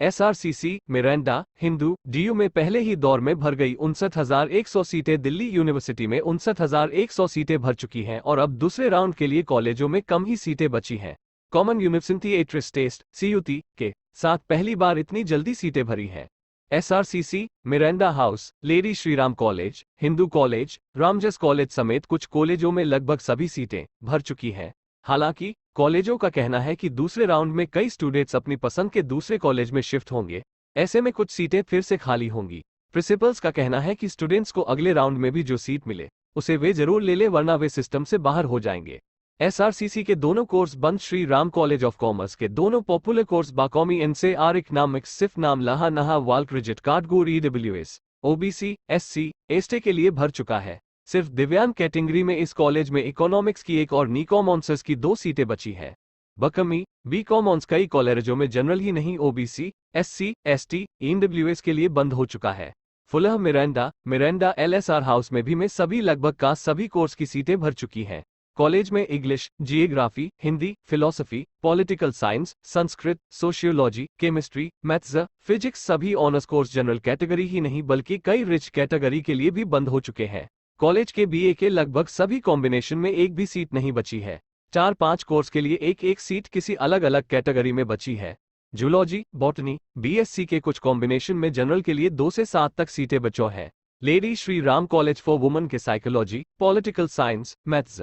SRCC, Miranda, Hindu, DU में पहले ही दौर में भर गई 59,100 सीटें। दिल्ली यूनिवर्सिटी में 59,100 सीटें भर चुकी हैं और अब दूसरे राउंड के लिए कॉलेजों में कम ही सीटें बची हैं। Common university entrance test CUT के साथ पहली बार इतनी जल्दी सीटें भरी हैं। SRCC, Miranda house, lady Shriram college, Hindu college, Ramjas college समेत कुछ कॉलेजों में लगभग सभी सीटें भर चुकी हैं। हालांकि कॉलेजों का कहना है कि दूसरे राउंड में कई स्टूडेंट्स अपनी पसंद के दूसरे कॉलेज में शिफ्ट होंगे। ऐसे में कुछ सीटें फिर से खाली होंगी। प्रिंसिपल्स का कहना है कि स्टूडेंट्स को अगले राउंड में भी जो सीट मिले उसे वे जरूर ले लें, वरना वे सिस्टम से बाहर हो जाएंगे। SRCC के दोनों कोर्स बंद। Shri Ram college of commerce के दोनों पॉपुलर कोर्स बाकौमी NCR इकनॉमिक्स, सिर्फ नाम लहा नहा वाल्क रिजिट काटगोर EWS, OBC, SC, ST के लिए भर चुका है। सिर्फ दिव्यांग कैटेगरी में इस कॉलेज में इकोनॉमिक्स की एक और नीकॉम ऑनर्स की 2 सीटें बची हैं। बकमी बीकॉम ऑनर्स कई कॉलेजों में जनरल ही नहीं OBC, SC, ST, EWS के लिए बंद हो चुका है। फुलह, मिरांडा LSR हाउस में भी में सभी लगभग का सभी कोर्स की सीटें भर चुकी हैं। कॉलेज में English, geography, Hindi, philosophy, political science, Sanskrit, sociology, chemistry, maths, physics सभी ऑनर्स कोर्स जनरल कैटेगरी ही नहीं बल्कि कई रिच कैटेगरी के लिए भी बंद हो चुके हैं। कॉलेज के BA के लगभग सभी कॉम्बिनेशन में एक भी सीट नहीं बची है। 4-5 कोर्स के लिए एक एक सीट किसी अलग अलग कैटेगरी में बची है। जूलॉजी, बॉटनी, BSc के कुछ कॉम्बिनेशन में जनरल के लिए 2 से 7 तक सीटें बचो हैं। Lady Shri Ram college for women के psychology, political science, maths,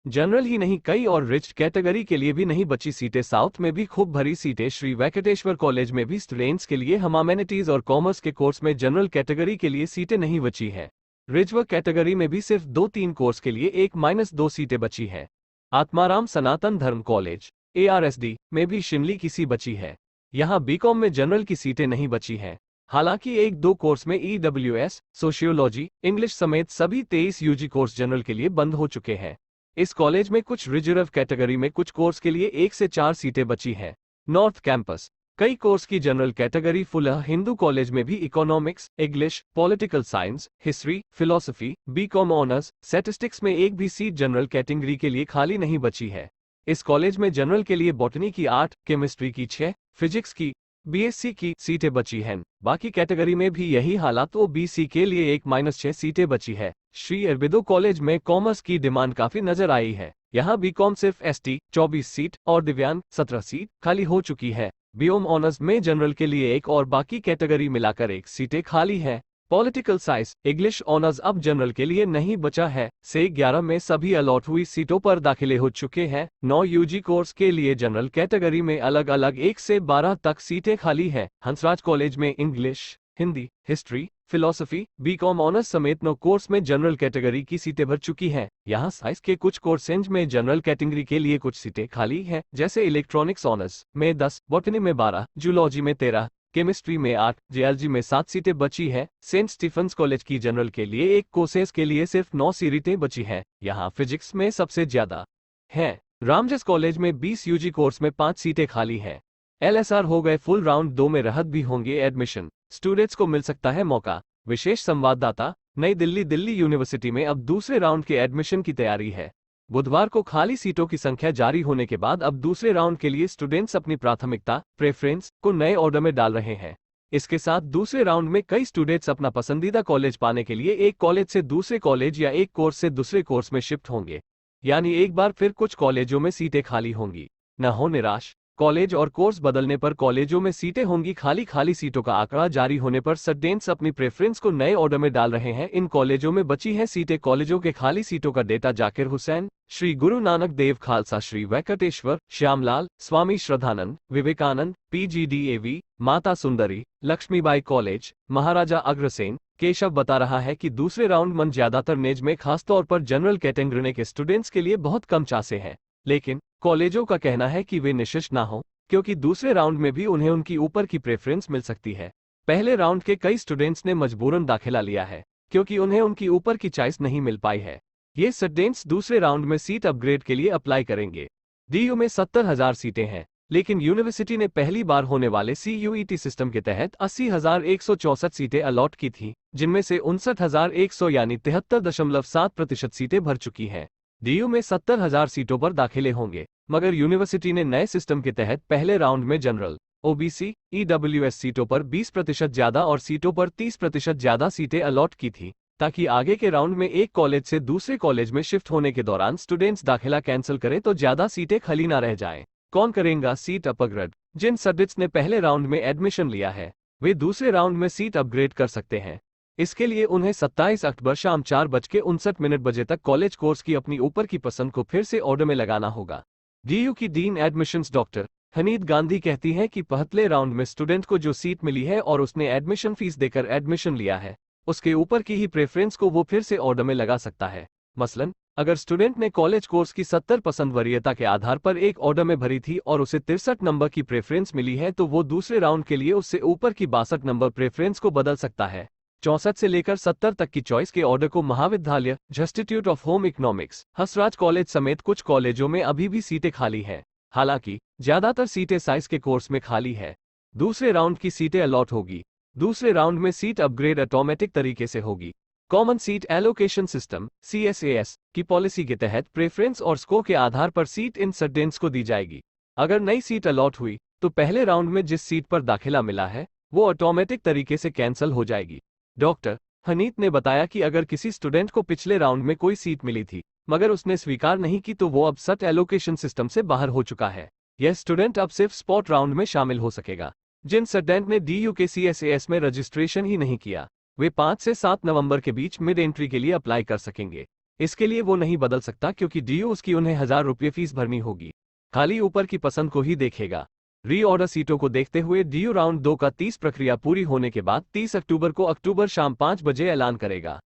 general ही नहीं कई और रिच कैटेगरी के लिए भी नहीं बची सीटें। साउथ में भी खूब भरी सीटें। श्री वेंकटेश्वर कॉलेज में भी स्टूडेंट्स के लिए ह्यूमैनिटीज और कॉमर्स के कोर्स में जनरल कैटेगरी के लिए सीटें नहीं बची है। रिजर्व कैटेगरी में भी सिर्फ 2-3 कोर्स के लिए 1-2 सीटें बची है। आत्माराम सनातन धर्म कॉलेज ARSD में भी शिमली की सी बची है। यहाँ बीकॉम में जनरल की सीटें नहीं बची हैं। हालांकि 1-2 कोर्स में EWS, सोशियोलॉजी, इंग्लिश समेत सभी 23 UG कोर्स जनरल के लिए बंद हो चुके हैं। इस कॉलेज में कुछ रिजर्व कैटेगरी में कुछ कोर्स के लिए 1 से 4 सीटें बची हैं। नॉर्थ कैंपस कई कोर्स की जनरल कैटेगरी फुल है। हिंदू कॉलेज में भी economics, English, political science, history, philosophy, BCom honours, statistics में एक भी सीट जनरल कैटेगरी के लिए खाली नहीं बची है। इस कॉलेज में जनरल के लिए बॉटनी की 8, केमिस्ट्री की 6, फिजिक्स की, BSc की सीटें बची हैं। बाकी कैटेगरी में भी यही हालात। OBC के लिए 1-6 सीटें बची है। श्री अरबिंदो कॉलेज में कॉमर्स की डिमांड काफी नजर आई है। यहाँ बीकॉम सिर्फ ST 24 सीट और दिव्यांग 17 सीट खाली हो चुकी है। बीओम ऑनर्स में जनरल के लिए 1 और बाकी कैटेगरी मिलाकर 1 सीटें खाली है। पॉलिटिकल साइंस, इंग्लिश ऑनर्स अब जनरल के लिए नहीं बचा है। से 11 में सभी अलॉट हुई सीटों पर दाखिले हो चुके हैं। 9 UG कोर्स के लिए जनरल कैटेगरी में अलग अलग 1 से 12 तक सीटें खाली है। हंसराज कॉलेज में English, Hindi, history, philosophy, BCom honours समेत 9 कोर्स में जनरल कैटेगरी की सीटें भर चुकी हैं। यहाँ साइंस के कुछ कोर्सेज में जनरल कैटेगरी के लिए कुछ सीटें खाली हैं, जैसे इलेक्ट्रॉनिक्स ऑनर्स में 10, बॉटनी में 12, जूलॉजी में 13, केमिस्ट्री में 8, जियोलॉजी में 7 सीटें बची है। सेंट स्टीफेंस कॉलेज की जनरल के लिए एक कोर्सेज के लिए सिर्फ 9 सीटें बची हैं। यहाँ फिजिक्स में सबसे ज्यादा है। रामजस कॉलेज में 20 UG कोर्स में 5 सीटें खाली हैं। LSR हो गए फुल। राउंड 2 में राहत भी होंगे एडमिशन। स्टूडेंट्स को मिल सकता है मौका। विशेष संवाददाता, नई दिल्ली। दिल्ली यूनिवर्सिटी में अब दूसरे राउंड के एडमिशन की तैयारी है। बुधवार को खाली सीटों की संख्या जारी होने के बाद अब दूसरे राउंड के लिए स्टूडेंट्स अपनी प्राथमिकता प्रेफरेंस को नए ऑर्डर में डाल रहे हैं। इसके साथ दूसरे राउंड में कई स्टूडेंट्स अपना पसंदीदा कॉलेज पाने के लिए एक कॉलेज से दूसरे कॉलेज या एक कोर्स से दूसरे कोर्स में शिफ्ट होंगे। यानी एक बार फिर कुछ कॉलेजों में सीटें खाली होंगी। न हो निराश। कॉलेज और कोर्स बदलने पर कॉलेजों में सीटें होंगी खाली। खाली सीटों का आंकड़ा जारी होने पर स्टूडेंट्स अपनी प्रेफरेंस को नए ऑर्डर में डाल रहे हैं। इन कॉलेजों में बची हैं सीटें। कॉलेजों के खाली सीटों का data Zakir Hussain, Shri Guru Nanak Dev Khalsa, Shri Venkateshwara, Shyamlal, Swami Shraddhanand, Vivekananda, PGDAV, Mata Sundari, Lakshmibai college, Maharaja Agrasen, Keshav बता रहा है कि दूसरे राउंड में ज्यादातर नेज में खासतौर पर जनरल कैटेगरी के स्टूडेंट्स के लिए बहुत कम चांसेस हैं। लेकिन कॉलेजों का कहना है कि वे निश्चित ना हो, क्योंकि दूसरे राउंड में भी उन्हें उनकी ऊपर की प्रेफरेंस मिल सकती है। पहले राउंड के कई स्टूडेंट्स ने मजबूरन दाखिला लिया है, क्योंकि उन्हें उनकी ऊपर की चॉइस नहीं मिल पाई है। ये स्टूडेंट्स दूसरे राउंड में सीट अपग्रेड के लिए अप्लाई करेंगे। DU में 70,000 सीटें हैं, लेकिन यूनिवर्सिटी ने पहली बार होने वाले CUET सिस्टम के तहत 80,164 सीटें अलॉट की थी, जिनमें से 59,100 यानी 73.7% सीटें भर चुकी हैं। DU में 70,000 सीटों पर दाखिले होंगे, मगर यूनिवर्सिटी ने नए सिस्टम के तहत पहले राउंड में जनरल ओबीसी, ईडब्ल्यूएस सीटों पर 20% ज्यादा और सीटों पर 30% ज्यादा सीटें अलॉट की थी, ताकि आगे के राउंड में एक कॉलेज से दूसरे कॉलेज में शिफ्ट होने के दौरान स्टूडेंट्स दाखिला कैंसिल करें तो ज्यादा सीटें खाली ना रह जाएं। कौन करेगा सीट अपग्रेड? जिन स्टूडेंट्स ने पहले राउंड में एडमिशन लिया है, वे दूसरे राउंड में सीट अपग्रेड कर सकते हैं। इसके लिए उन्हें 27 अक्टूबर शाम 4:59 बजे तक कॉलेज कोर्स की अपनी ऊपर की पसंद को फिर से ऑर्डर में लगाना होगा। डीयू की डीन एडमिशंस डॉक्टर हनीत गांधी कहती हैं कि पहले राउंड में स्टूडेंट को जो सीट मिली है और उसने एडमिशन फीस देकर एडमिशन लिया है, उसके ऊपर की ही प्रेफरेंस को वो फिर से ऑर्डर में लगा सकता है। मसलन, अगर स्टूडेंट ने कॉलेज कोर्स की 70% वरीयता के आधार पर एक ऑर्डर में भरी थी और उसे 63 नंबर की प्रेफरेंस मिली है, तो वो दूसरे राउंड के लिए उससे ऊपर की 62 नंबर प्रेफरेंस को बदल सकता है। 64 से लेकर 70 तक की चॉइस के ऑर्डर को महाविद्यालय, institute of home economics, Hansraj college समेत कुछ कॉलेजों में अभी भी सीटें खाली हैं। हालांकि ज्यादातर सीटें साइंस के कोर्स में खाली है। दूसरे राउंड की सीटें अलॉट होगी। दूसरे राउंड में सीट अपग्रेड ऑटोमेटिक तरीके से होगी। Common seat allocation system (CSAS) की पॉलिसी के तहत प्रेफरेंस और स्कोर के आधार पर सीट इन स्टूडेंट्स को दी जाएगी। अगर नई सीट अलॉट हुई तो पहले राउंड में जिस सीट पर दाखिला मिला है, वो ऑटोमेटिक तरीके से कैंसिल हो जाएगी। डॉक्टर हनीत ने बताया कि अगर किसी स्टूडेंट को पिछले राउंड में कोई सीट मिली थी, मगर उसने स्वीकार नहीं की, तो वो अब सट एलोकेशन सिस्टम से बाहर हो चुका है। यह स्टूडेंट अब सिर्फ स्पॉट राउंड में शामिल हो सकेगा। जिन स्टूडेंट ने डीयू के CSAS में रजिस्ट्रेशन ही नहीं किया, वे 5 से 7 नवंबर के बीच मिड एंट्री के लिए अप्लाई कर सकेंगे। इसके लिए वो नहीं बदल सकता, क्योंकि डीयू उसकी उन्हें 1000 रुपये फीस भरनी होगी। खाली ऊपर की पसंद को ही देखेगा। री ऑर्डर सीटों को देखते हुए डीयू राउंड 2 का 30 प्रक्रिया पूरी होने के बाद 30 अक्टूबर को शाम 5 बजे ऐलान करेगा।